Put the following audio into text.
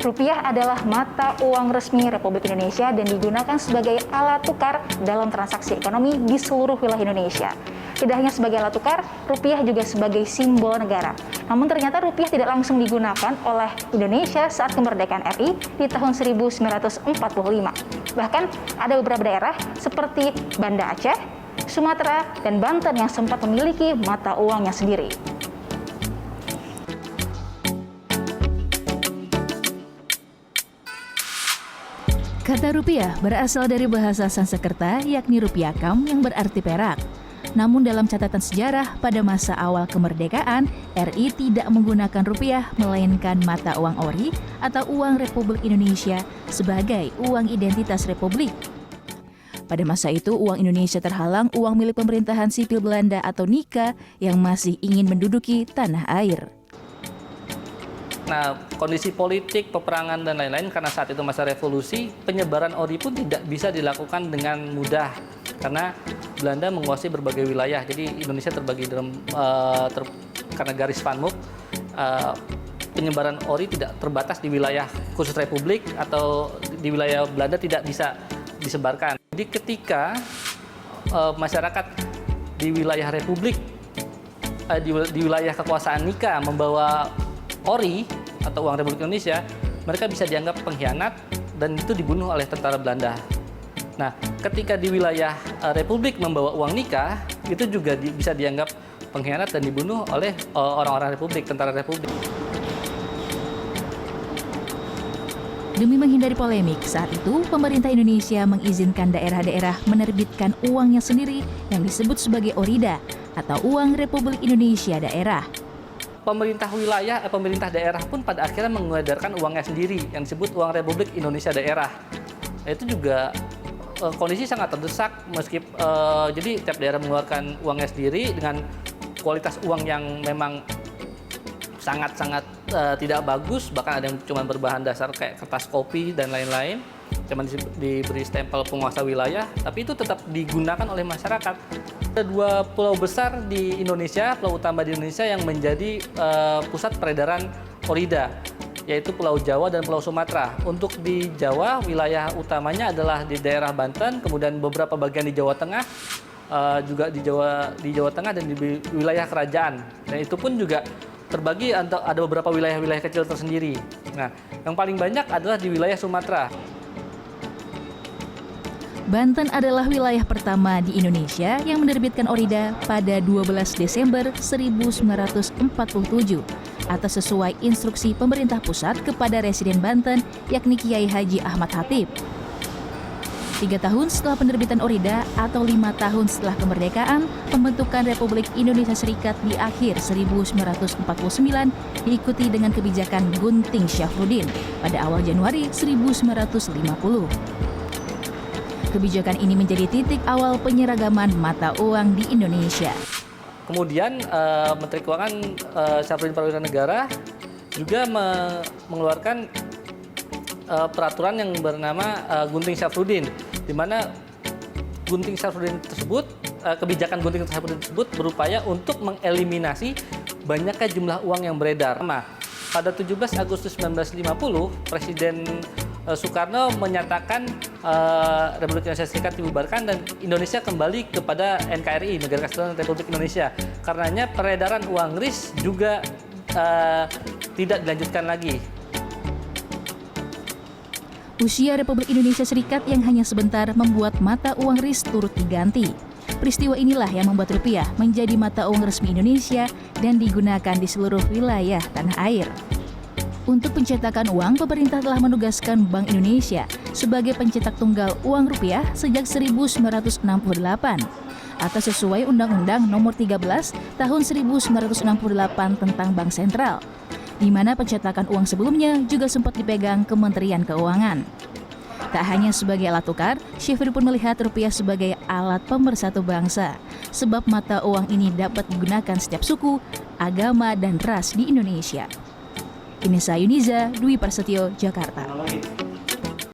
Rupiah adalah mata uang resmi Republik Indonesia dan digunakan sebagai alat tukar dalam transaksi ekonomi di seluruh wilayah Indonesia. Tidak hanya sebagai alat tukar, rupiah juga sebagai simbol negara. Namun ternyata rupiah tidak langsung digunakan oleh Indonesia saat kemerdekaan RI di tahun 1945. Bahkan ada beberapa daerah seperti Banda Aceh, Sumatera, dan Banten yang sempat memiliki mata uangnya sendiri. Kata rupiah berasal dari bahasa Sanskerta yakni rupiakam yang berarti perak. Namun dalam catatan sejarah pada masa awal kemerdekaan, RI tidak menggunakan rupiah melainkan mata uang ori atau uang Republik Indonesia sebagai uang identitas Republik. Pada masa itu, uang Indonesia terhalang uang milik pemerintahan sipil Belanda atau Nika yang masih ingin menduduki tanah air. Nah, kondisi politik, peperangan, dan lain-lain karena saat itu masa revolusi, penyebaran ori pun tidak bisa dilakukan dengan mudah karena Belanda menguasai berbagai wilayah. Jadi Indonesia terbagi dalam karena garis Van Mook, penyebaran ori tidak terbatas di wilayah khusus Republik atau di wilayah Belanda tidak bisa disebarkan. Jadi ketika masyarakat di wilayah Republik, di wilayah kekuasaan Nika membawa ori atau uang Republik Indonesia, mereka bisa dianggap pengkhianat dan itu dibunuh oleh tentara Belanda. Nah, ketika di wilayah Republik membawa uang Nika, itu juga bisa dianggap pengkhianat dan dibunuh oleh orang-orang Republik, tentara Republik. Demi menghindari polemik, saat itu pemerintah Indonesia mengizinkan daerah-daerah menerbitkan uangnya sendiri yang disebut sebagai orida atau uang Republik Indonesia daerah. Pemerintah wilayah, pemerintah daerah pun pada akhirnya mengedarkan uangnya sendiri yang disebut uang Republik Indonesia daerah. Nah, itu juga kondisi sangat terdesak jadi tiap daerah mengeluarkan uangnya sendiri dengan kualitas uang yang memang sangat-sangat tidak bagus, bahkan ada yang cuma berbahan dasar kayak kertas kopi dan lain-lain, cuma diberi stempel penguasa wilayah, tapi itu tetap digunakan oleh masyarakat. Ada dua pulau besar di Indonesia, pulau utama di Indonesia yang menjadi pusat peredaran orida, yaitu Pulau Jawa dan Pulau Sumatera. Untuk di Jawa, wilayah utamanya adalah di daerah Banten, kemudian beberapa bagian di Jawa Tengah, juga di Jawa Tengah dan di wilayah kerajaan. Dan itu pun juga terbagi ada beberapa wilayah-wilayah kecil tersendiri. Nah, yang paling banyak adalah di wilayah Sumatera. Banten adalah wilayah pertama di Indonesia yang menerbitkan orida pada 12 Desember 1947 atas sesuai instruksi pemerintah pusat kepada Residen Banten yakni Kiai Haji Ahmad Khatib. 3 tahun setelah penerbitan orida atau 5 tahun setelah kemerdekaan, pembentukan Republik Indonesia Serikat di akhir 1949 diikuti dengan kebijakan Gunting Syafruddin pada awal Januari 1950. Kebijakan ini menjadi titik awal penyeragaman mata uang di Indonesia. Kemudian Menteri Keuangan Syafruddin Prawiran Negara juga mengeluarkan peraturan yang bernama Gunting Syafruddin, di mana Gunting Syafruddin tersebut, kebijakan Gunting Syafruddin tersebut berupaya untuk mengeliminasi banyaknya jumlah uang yang beredar. Pada 17 Agustus 1950, Presiden Soekarno menyatakan Republik Indonesia Serikat dibubarkan dan Indonesia kembali kepada NKRI, Negara Kesatuan Republik Indonesia. Karenanya peredaran uang RIS juga tidak dilanjutkan lagi. Usia Republik Indonesia Serikat yang hanya sebentar membuat mata uang RIS turut diganti. Peristiwa inilah yang membuat rupiah menjadi mata uang resmi Indonesia dan digunakan di seluruh wilayah tanah air. Untuk pencetakan uang, pemerintah telah menugaskan Bank Indonesia sebagai pencetak tunggal uang rupiah sejak 1968 atas sesuai Undang-Undang Nomor 13 Tahun 1968 tentang Bank Sentral, di mana pencetakan uang sebelumnya juga sempat dipegang Kementerian Keuangan. Tak hanya sebagai alat tukar, Syafruddin pun melihat rupiah sebagai alat pemersatu bangsa, sebab mata uang ini dapat digunakan setiap suku, agama, dan ras di Indonesia. Inessa Yuniza, Dwi Prasetyo, Jakarta.